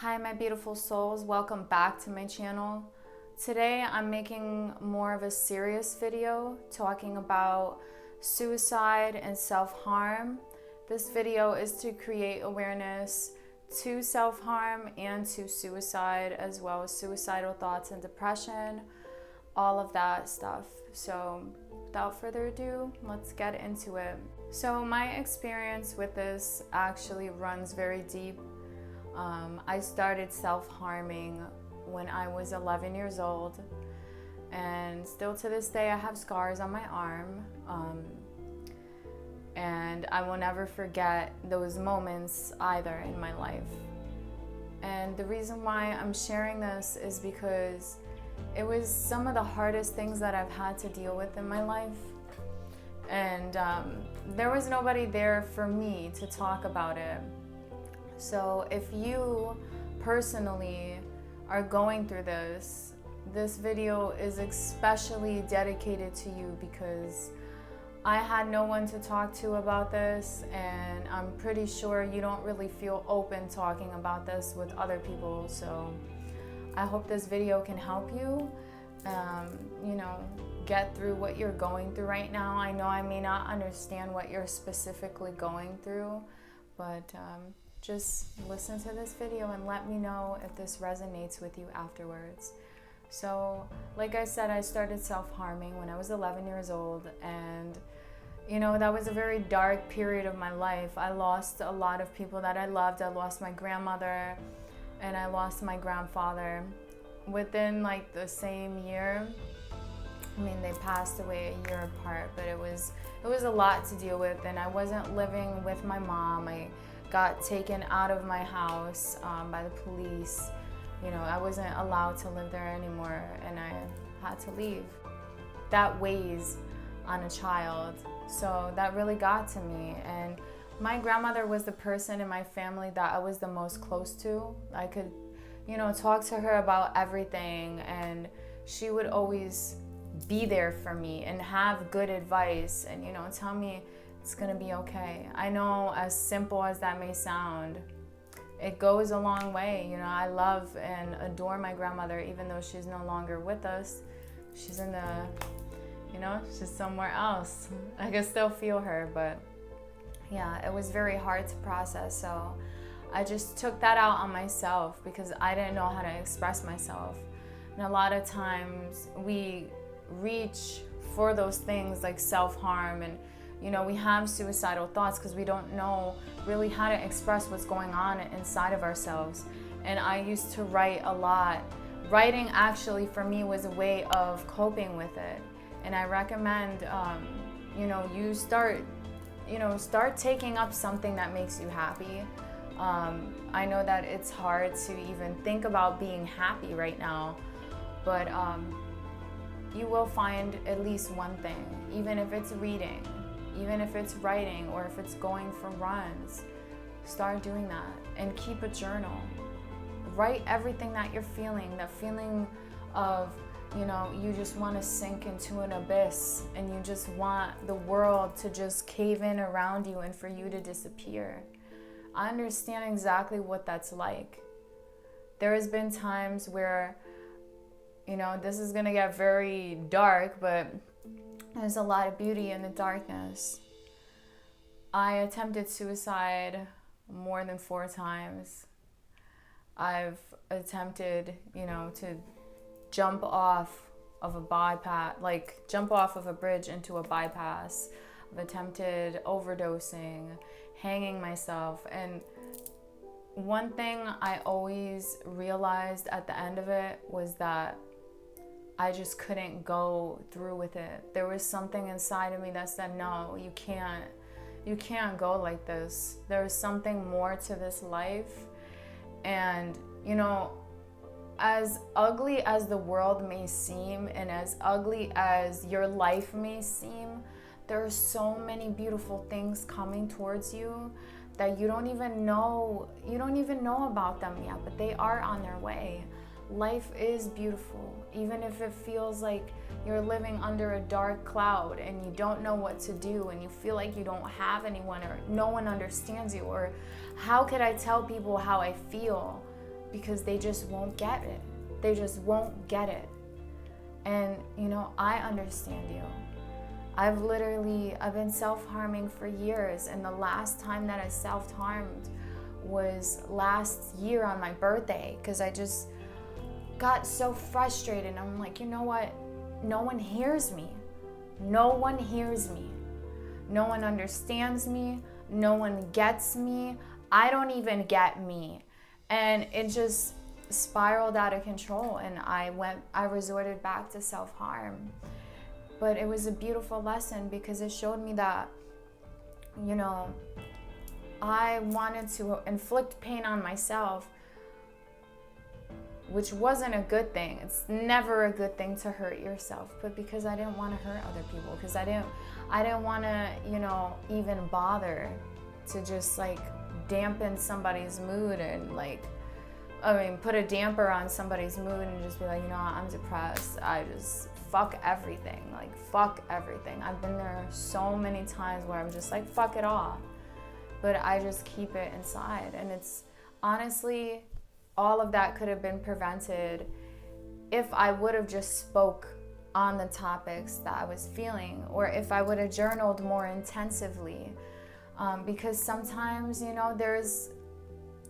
Hi my beautiful souls, welcome back to my channel. Today I'm making more of a serious video talking about suicide and self-harm. This video is to create awareness to self-harm and to suicide, as well as suicidal thoughts and depression, all of that stuff. So without further ado, let's get into it. So my experience with this actually runs very deep. I started self-harming when I was 11 years old, and still to this day I have scars on my arm, and I will never forget those moments either in my life. And the reason why I'm sharing this is because it was some of the hardest things that I've had to deal with in my life, and there was nobody there for me to talk about it. So if you personally are going through this video is especially dedicated to you, because I had no one to talk to about this, and I'm pretty sure you don't really feel open talking about this with other people. So I hope this video can help you, get through what you're going through right now. I know I may not understand what you're specifically going through, but just listen to this video and let me know if this resonates with you afterwards. So, like I said, I started self-harming when I was 11 years old, and that was a very dark period of my life. I lost a lot of people that I loved. I lost my grandmother and I lost my grandfather within like the same year. I mean, they passed away a year apart, but it was a lot to deal with, and I wasn't living with my mom. I got taken out of my house by the police. I wasn't allowed to live there anymore, and I had to leave. That weighs on a child, so that really got to me. And my grandmother was the person in my family that I was the most close to. I could, talk to her about everything, and she would always be there for me and have good advice and, tell me it's gonna be okay. I know, as simple as that may sound, it goes a long way. I love and adore my grandmother, even though she's no longer with us. She's in the, she's somewhere else. I can still feel her, but yeah, it was very hard to process. So I just took that out on myself because I didn't know how to express myself. And a lot of times we reach for those things like self-harm, and we have suicidal thoughts because we don't know really how to express what's going on inside of ourselves. And I used to write a lot. Writing actually for me was a way of coping with it. And I recommend, you start taking up something that makes you happy. I know that it's hard to even think about being happy right now, but you will find at least one thing, even if it's reading, even if it's writing, or if it's going for runs. Start doing that and keep a journal. Write everything that you're feeling, that feeling of, you just want to sink into an abyss and you just want the world to just cave in around you and for you to disappear. I understand exactly what that's like. There has been times where, this is going to get very dark, but there's a lot of beauty in the darkness. I attempted suicide more than 4 times. I've attempted, to jump off of a bypass, like jump off of a bridge into a bypass. I've attempted overdosing, hanging myself. And one thing I always realized at the end of it was that I just couldn't go through with it. There was something inside of me that said, no, you can't go like this. There's something more to this life. And, as ugly as the world may seem, and as ugly as your life may seem, there are so many beautiful things coming towards you that you don't even know about them yet, but they are on their way. Life is beautiful, even if it feels like you're living under a dark cloud and you don't know what to do, and you feel like you don't have anyone, or no one understands you, or how could I tell people how I feel? because they just won't get it. They just won't get it. And, you know, I understand you. I've been self-harming for years, and the last time that I self-harmed was last year on my birthday, because I just got so frustrated. I'm like, you know what? No one hears me. No one hears me. No one understands me. No one gets me. I don't even get me. And it just spiraled out of control, and I resorted back to self-harm. But it was a beautiful lesson, because it showed me that, you know, I wanted to inflict pain on myself, which wasn't a good thing. It's never a good thing to hurt yourself, but because I didn't want to hurt other people, because I didn't want to, you know, even bother to just like dampen somebody's mood and put a damper on somebody's mood and just be like, you know, I'm depressed. I just fuck everything. Like, fuck everything. I've been there so many times where I'm just like, fuck it all. But I just keep it inside. And it's honestly, all of that could have been prevented if I would have just spoke on the topics that I was feeling, or if I would have journaled more intensively. Because sometimes, you know, there's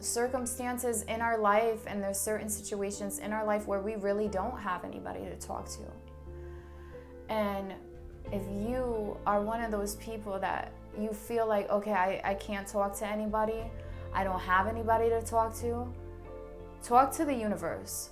circumstances in our life, and there's certain situations in our life where we really don't have anybody to talk to. And if you are one of those people that you feel like, okay, I can't talk to anybody, I don't have anybody to talk to the universe.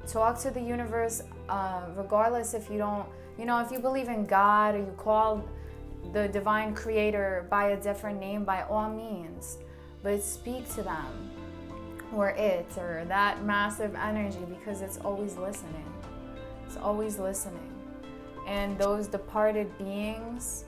Talk to the universe, regardless if you don't, you know, if you believe in God, or you call the divine creator by a different name, by all means, but speak to them, or it, or that massive energy, because it's always listening. It's always listening. And those departed beings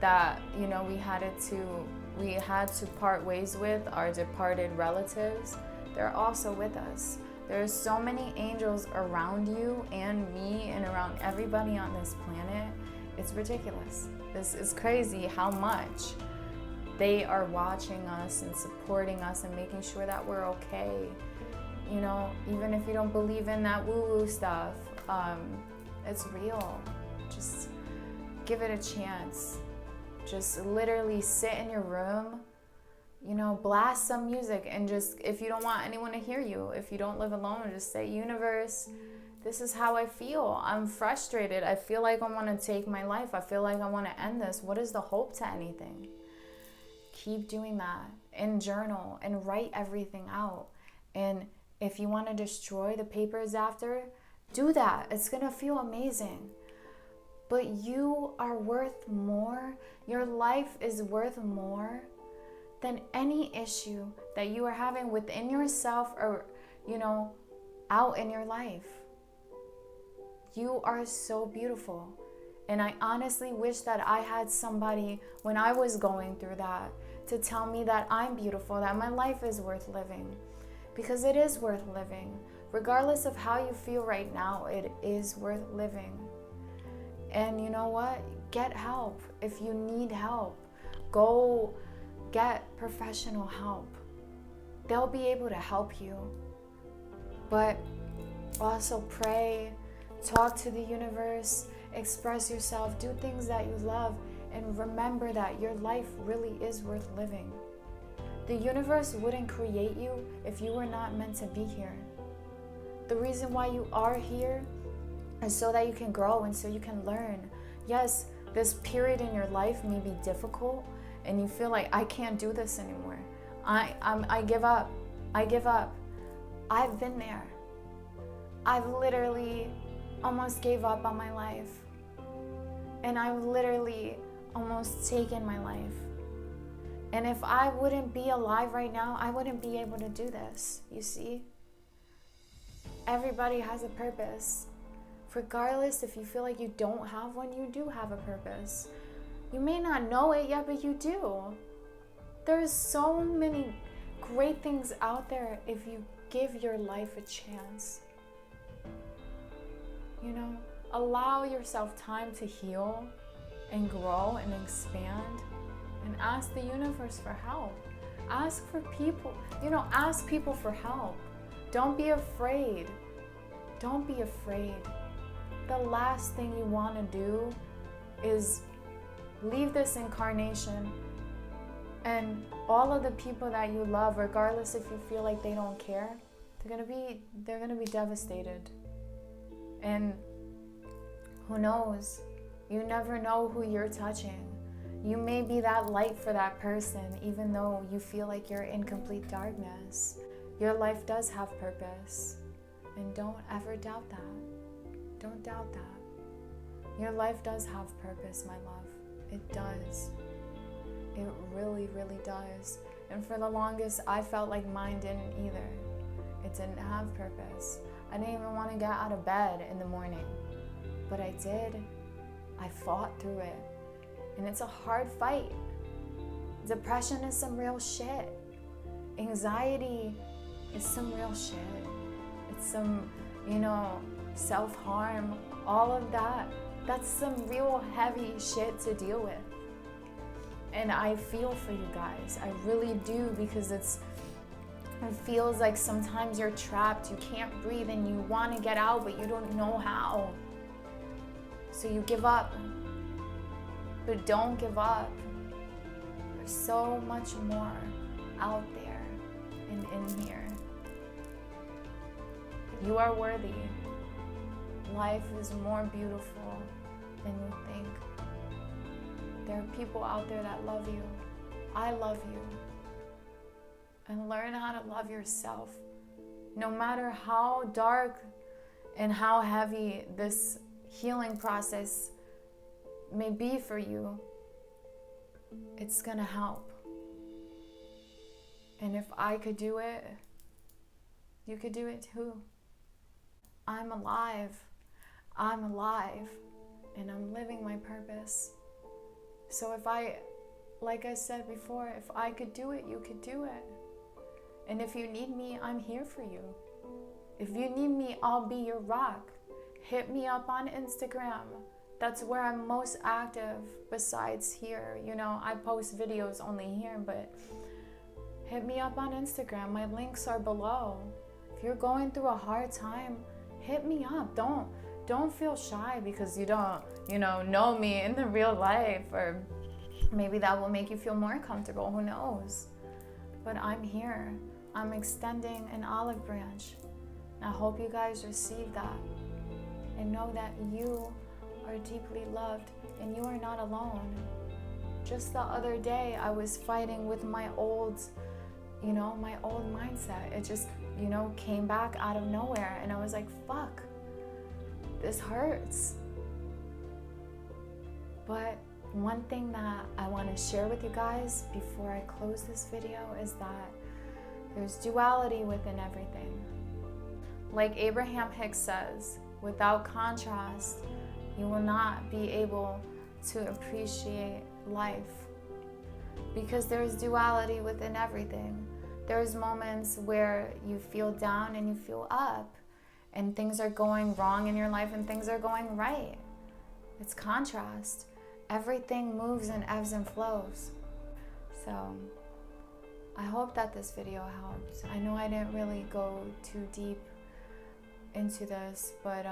that, you know, we had to part ways with, our departed relatives, they're also with us. There's so many angels around you and me and around everybody on this planet. It's ridiculous. This is crazy how much they are watching us and supporting us and making sure that we're okay. You know, even if you don't believe in that woo-woo stuff, it's real. Just give it a chance. Just literally sit in your room, you know, blast some music, and just, if you don't want anyone to hear you, if you don't live alone, just say, universe, this is how I feel. I'm frustrated. I feel like I want to take my life. I feel like I want to end this. What is the hope to anything? Keep doing that, and journal and write everything out. And if you want to destroy the papers after, do that. It's going to feel amazing. But you are worth more. Your life is worth more than any issue that you are having within yourself, or, you know, out in your life. You are so beautiful. And I honestly wish that I had somebody when I was going through that to tell me that I'm beautiful, that my life is worth living. Because it is worth living. Regardless of how you feel right now, it is worth living. And you know what? Get help. If you need help, go get professional help. They'll be able to help you. But also pray, talk to the universe, express yourself, do things that you love, and remember that your life really is worth living. The universe wouldn't create you if you were not meant to be here. The reason why you are here is so that you can grow and so you can learn. Yes, this period in your life may be difficult, and you feel like, I can't do this anymore. I give up. I give up. I've been there. I've literally almost gave up on my life. And I've literally almost taken my life. And if I wouldn't be alive right now, I wouldn't be able to do this, you see? Everybody has a purpose. Regardless if you feel like you don't have one, you do have a purpose. You may not know it yet, but you do. There's so many great things out there if you give your life a chance. You know, allow yourself time to heal and grow and expand, and ask the universe for help. Ask for people, ask people for help. Don't be afraid. Don't be afraid. The last thing you want to do is leave this incarnation and all of the people that you love, regardless if you feel like they don't care, they're gonna be devastated. And who knows? You never know who you're touching. You may be that light for that person, even though you feel like you're in complete darkness. Your life does have purpose. And don't ever doubt that. Don't doubt that. Your life does have purpose, my love. It does. It really, really does. And for the longest, I felt like mine didn't either. It didn't have purpose. I didn't even want to get out of bed in the morning. But I did. I fought through it. And it's a hard fight. Depression is some real shit. Anxiety is some real shit. It's some, self-harm, all of that. That's some real heavy shit to deal with. And I feel for you guys. I really do, because it feels like sometimes you're trapped, you can't breathe, and you want to get out, but you don't know how. So you give up. But don't give up. There's so much more out there and in here. You are worthy. Life is more beautiful than you think. There are people out there that love you. I love you. And learn how to love yourself. No matter how dark and how heavy this healing process may be for you, it's gonna help. And if I could do it, you could do it too. I'm alive. I'm alive. And I'm living my purpose. So like I said before, if I could do it, you could do it. And if you need me, I'm here for you. If you need me, I'll be your rock. Hit me up on Instagram. That's where I'm most active besides here. I post videos only here, but hit me up on Instagram. My links are below. If you're going through a hard time, hit me up. Don't feel shy because you don't, know me in the real life, or maybe that will make you feel more comfortable. Who knows? But I'm here. I'm extending an olive branch. I hope you guys receive that and know that you are deeply loved and you are not alone. Just the other day, I was fighting with my old mindset. It just, came back out of nowhere, and I was like, fuck, this hurts. But one thing that I want to share with you guys before I close this video is that there's duality within everything. Like Abraham Hicks says, without contrast, you will not be able to appreciate life, because there's duality within everything. There's moments where you feel down and you feel up, and things are going wrong in your life and things are going right. It's contrast. Everything moves in ebbs and flows. So I hope that this video helped. I know I didn't really go too deep into this, but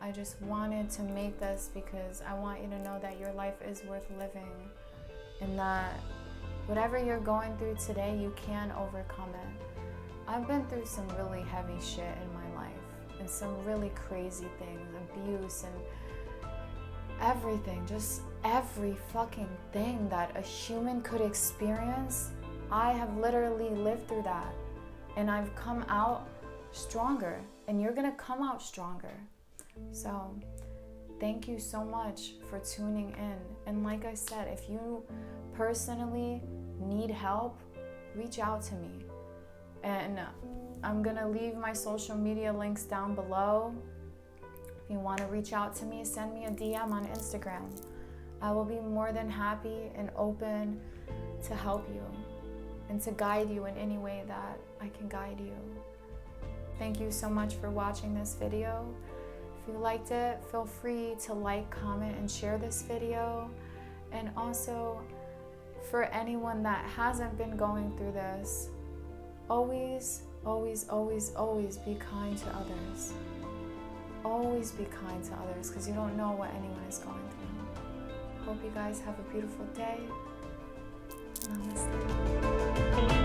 I just wanted to make this because I want you to know that your life is worth living, and that whatever you're going through today, you can overcome it. I've been through some really heavy shit in my life, and some really crazy things, abuse and everything, just every fucking thing that a human could experience. I have literally lived through that, and I've come out stronger, and you're gonna come out stronger. So thank you so much for tuning in. And like I said, if you personally need help, reach out to me. And I'm gonna leave my social media links down below. If you want to reach out to me, send me a DM on Instagram. I will be more than happy and open to help you and to guide you in any way that I can guide you. Thank you so much for watching this video. If you liked it, feel free to like, comment, and share this video. And also, for anyone that hasn't been going through this, always Always, always, always be kind to others. Always be kind to others, because you don't know what anyone is going through. Hope you guys have a beautiful day. Namaste.